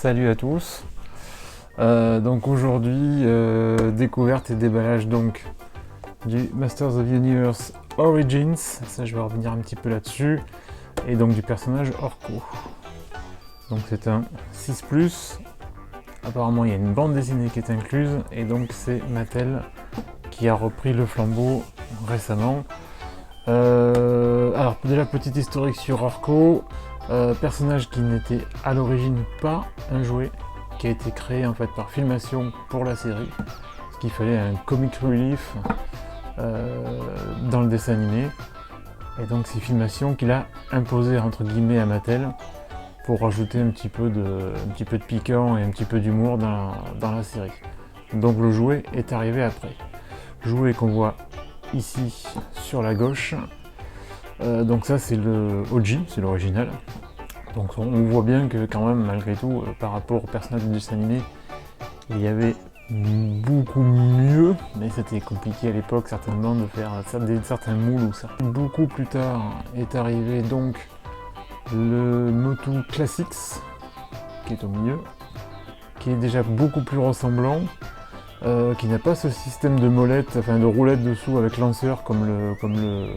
Salut à tous. Donc aujourd'hui, découverte et déballage donc du Masters of the Universe Origins. Ça, je vais revenir un petit peu là-dessus. Et donc du personnage Orko. Donc c'est un 6+. Apparemment, il y a une bande dessinée qui est incluse. Et donc c'est Mattel qui a repris le flambeau récemment. Alors déjà, petite historique sur Orko. Personnage qui n'était à l'origine pas un jouet, qui a été créé en fait par Filmation pour la série, parce qu'il fallait un comic relief dans le dessin animé, et donc c'est Filmation qui l'a imposé entre guillemets à Mattel pour rajouter un petit peu de piquant et un petit peu d'humour dans la série. Donc le jouet est arrivé après. Jouet qu'on voit ici sur la gauche. Donc ça c'est le OG, c'est l'original. Donc on voit bien que quand même malgré tout, par rapport au personnage du dessin animé, il y avait beaucoup mieux, mais c'était compliqué à l'époque certainement de faire certains moules ou ça. Beaucoup plus tard est arrivé donc le Motu Classics, qui est au milieu, qui est déjà beaucoup plus ressemblant, qui n'a pas ce système de molette, enfin de roulette dessous avec lanceur comme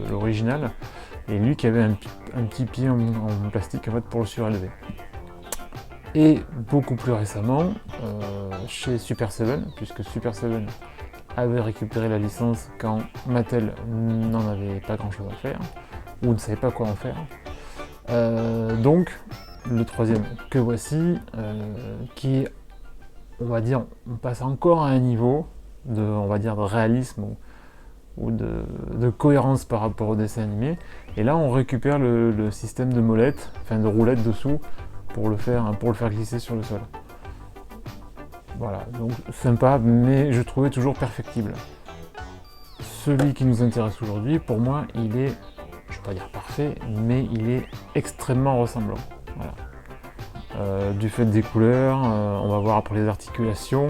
l'original. Et lui qui avait un petit pied en plastique en fait, pour le surélever. Et beaucoup plus récemment, chez Super 7, puisque Super 7 avait récupéré la licence quand Mattel n'en avait pas grand chose à faire, ou ne savait pas quoi en faire. Donc, le troisième que voici, qui est, on va dire, on passe encore à un niveau de, on va dire, de réalisme ou de cohérence par rapport au dessin animé. Et là on récupère le système de molette, enfin de roulette dessous, pour le faire glisser sur le sol. Voilà, donc sympa, mais je trouvais toujours perfectible. Celui qui nous intéresse aujourd'hui, pour moi, il est, je ne vais pas dire parfait, mais il est extrêmement ressemblant. Voilà. Du fait des couleurs, on va voir après les articulations,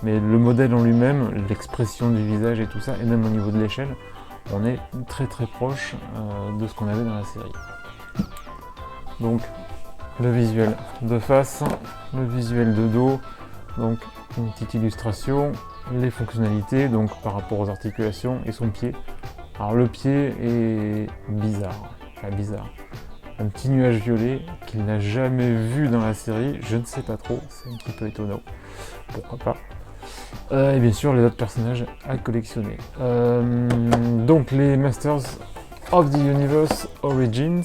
mais le modèle en lui-même, l'expression du visage et tout ça, et même au niveau de l'échelle, on est très très proche de ce qu'on avait dans la série. Donc le visuel de face, le visuel de dos, donc une petite illustration, les fonctionnalités, donc par rapport aux articulations et son pied. Alors le pied est bizarre, enfin bizarre. Un petit nuage violet qu'il n'a jamais vu dans la série, je ne sais pas trop, c'est un petit peu étonnant, pourquoi pas. Et bien sûr les autres personnages à collectionner. Donc les Masters of the Universe Origins,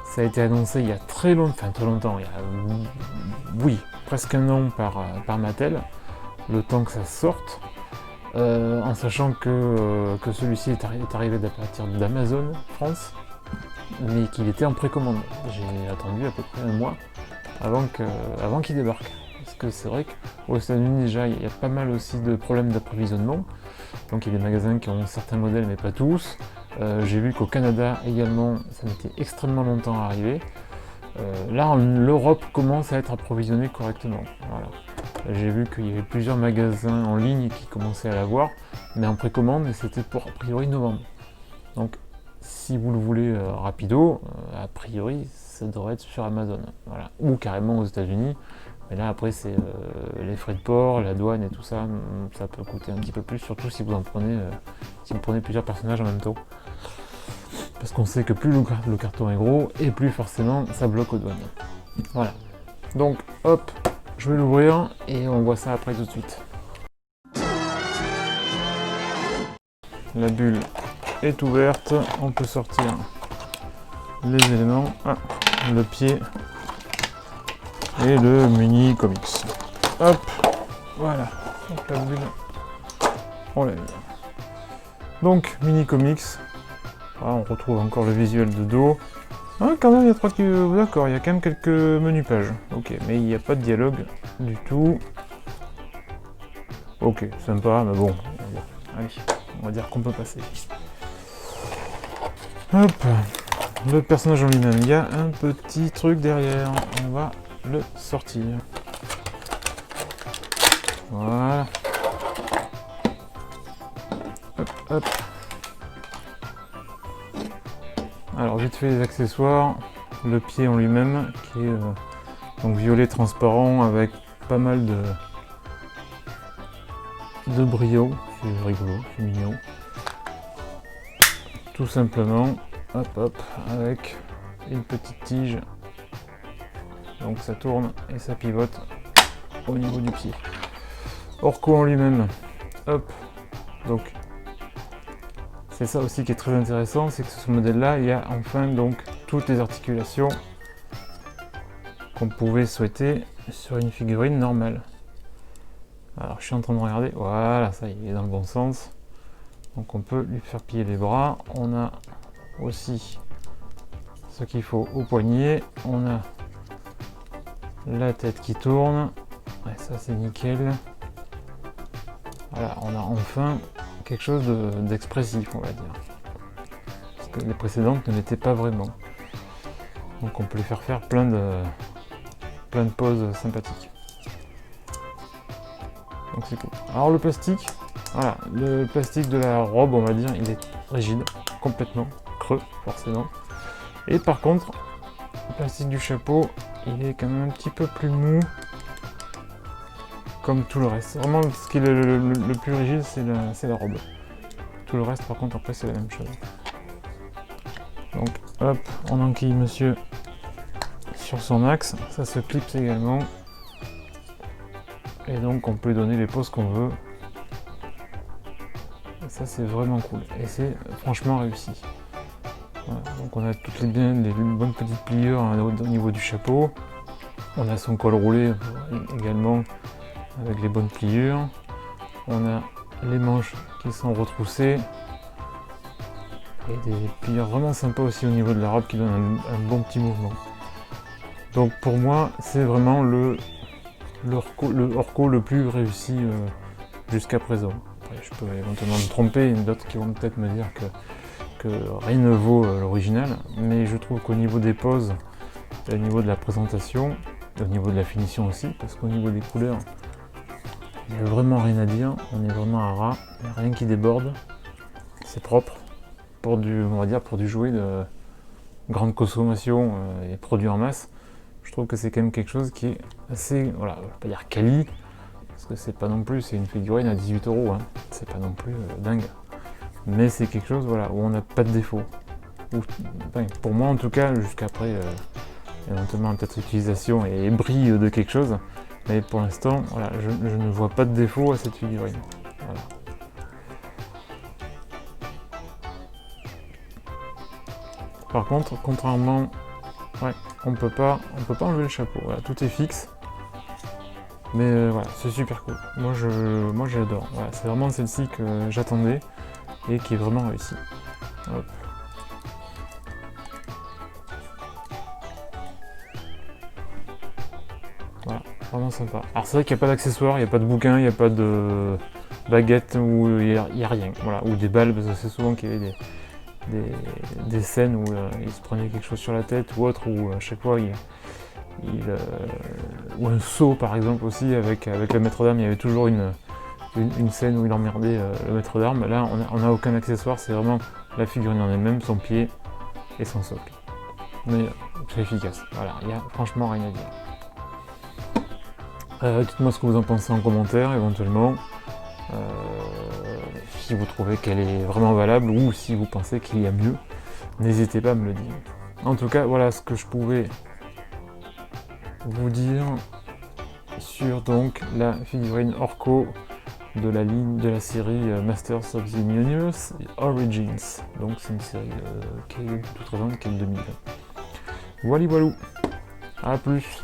ça a été annoncé il y a très longtemps, il y a presque un an par Mattel, le temps que ça sorte, en sachant que celui-ci est arrivé à partir d'Amazon France, mais qu'il était en précommande. J'ai attendu à peu près un mois avant qu'il débarque. Parce que c'est vrai qu'aux États-Unis déjà il y a pas mal aussi de problèmes d'approvisionnement, donc il y a des magasins qui ont certains modèles mais pas tous. J'ai vu qu'au Canada également ça mettait extrêmement longtemps à arriver. Là l'Europe commence à être approvisionnée correctement. Voilà. J'ai vu qu'il y avait plusieurs magasins en ligne qui commençaient à l'avoir, mais en précommande et c'était pour a priori novembre. Donc si vous le voulez rapido, a priori ça devrait être sur Amazon, voilà. Ou carrément aux États-Unis. Mais là après c'est les frais de port, la douane et tout ça, ça peut coûter un petit peu plus, surtout si vous prenez plusieurs personnages en même temps. Parce qu'on sait que plus le carton est gros, et plus forcément ça bloque aux douanes. Voilà. Donc hop, je vais l'ouvrir et on voit ça après tout de suite. La bulle est ouverte, on peut sortir les éléments. Ah, le pied. Et le mini comics. Hop, voilà. Donc la bulle, on l'a vu. Donc mini comics. Voilà, on retrouve encore le visuel de dos. Ah, quand même, il y a 3 qui. D'accord, il y a quand même quelques menus pages. Ok, mais il n'y a pas de dialogue du tout. Ok, sympa, mais bon. Allez, on va dire qu'on peut passer. Hop, le personnage en lui-même. Il y a un petit truc derrière. On va le sortir. Voilà. Hop, hop. Alors vite fait les accessoires, le pied en lui-même qui est Donc violet transparent avec pas mal de brio, c'est rigolo, c'est mignon. Tout simplement, hop hop, avec une petite tige. Donc ça tourne et ça pivote au niveau du pied. Orco en lui-même, hop, donc c'est ça aussi qui est très intéressant, c'est que sur ce modèle-là, il y a enfin donc toutes les articulations qu'on pouvait souhaiter sur une figurine normale. Alors je suis en train de regarder, voilà, ça il est dans le bon sens. Donc on peut lui faire plier les bras. On a aussi ce qu'il faut au poignet. On a la tête qui tourne. Ouais, ça c'est nickel. Voilà, on a enfin quelque chose d'expressif, on va dire. Parce que les précédentes ne l'étaient pas vraiment. Donc on peut lui faire faire plein de poses sympathiques. Donc c'est cool. Alors le plastique, voilà, le plastique de la robe, on va dire, il est rigide, complètement creux, forcément. Et par contre, le plastique du chapeau, il est quand même un petit peu plus mou, comme tout le reste. Vraiment, ce qui est le plus rigide, c'est la robe. Tout le reste, par contre, après, c'est la même chose. Donc, hop, on enquille monsieur sur son axe. Ça se clipse également. Et donc, on peut donner les poses qu'on veut. Et ça, c'est vraiment cool. Et c'est franchement réussi. Voilà. Donc, on a toutes les bonnes petites pliures au niveau du chapeau. On a son col roulé également avec les bonnes pliures. On a les manches qui sont retroussées. Et des pliures vraiment sympas aussi au niveau de la robe qui donnent un bon petit mouvement. Donc pour moi, c'est vraiment le Orco le plus réussi jusqu'à présent. Après, je peux éventuellement me tromper, d'autres qui vont peut-être me dire que rien ne vaut l'original, mais je trouve qu'au niveau des poses, au niveau de la présentation, au niveau de la finition aussi, parce qu'au niveau des couleurs, il n'y a vraiment rien à dire, on est vraiment à ras, il n'y a rien qui déborde, c'est propre, on va dire pour du jouet de grande consommation et produit en masse. Je trouve que c'est quand même quelque chose qui est assez, voilà, je ne vais pas dire quali, parce que c'est pas non plus, c'est une figurine à 18 €, hein, c'est pas non plus dingue. Mais c'est quelque chose, voilà, où on n'a pas de défaut. Enfin, pour moi en tout cas, jusqu'après éventuellement peut-être utilisation et bris de quelque chose, mais pour l'instant, voilà, je ne vois pas de défaut à cette figurine. Voilà. Par contre, contrairement, ouais, on peut pas enlever le chapeau. Voilà, tout est fixe. Mais voilà, c'est super cool. Moi j'adore. Voilà, c'est vraiment celle-ci que j'attendais et qui est vraiment réussie. Hop. Voilà, vraiment sympa. Alors c'est vrai qu'il n'y a pas d'accessoires, il n'y a pas de bouquin, il n'y a pas de baguette, ou il n'y a rien. Voilà, ou des balles, parce que c'est souvent qu'il y avait des scènes où il se prenait quelque chose sur la tête ou autre, où à chaque fois ou un saut par exemple aussi avec le maître d'armes, il y avait toujours une scène où il emmerdait le maître d'armes. Là on n'a aucun accessoire, c'est vraiment la figurine en elle-même, son pied et son socle. Mais c'est efficace, voilà, il n'y a franchement rien à dire. Dites-moi ce que vous en pensez en commentaire éventuellement. Si vous trouvez qu'elle est vraiment valable ou si vous pensez qu'il y a mieux, n'hésitez pas à me le dire. En tout cas, voilà ce que je pouvais vous dire sur donc la figurine Orco de la série Masters of the Universe Origins. Donc c'est une série qui est toute récente, qui est de 2020. Voilà, à plus.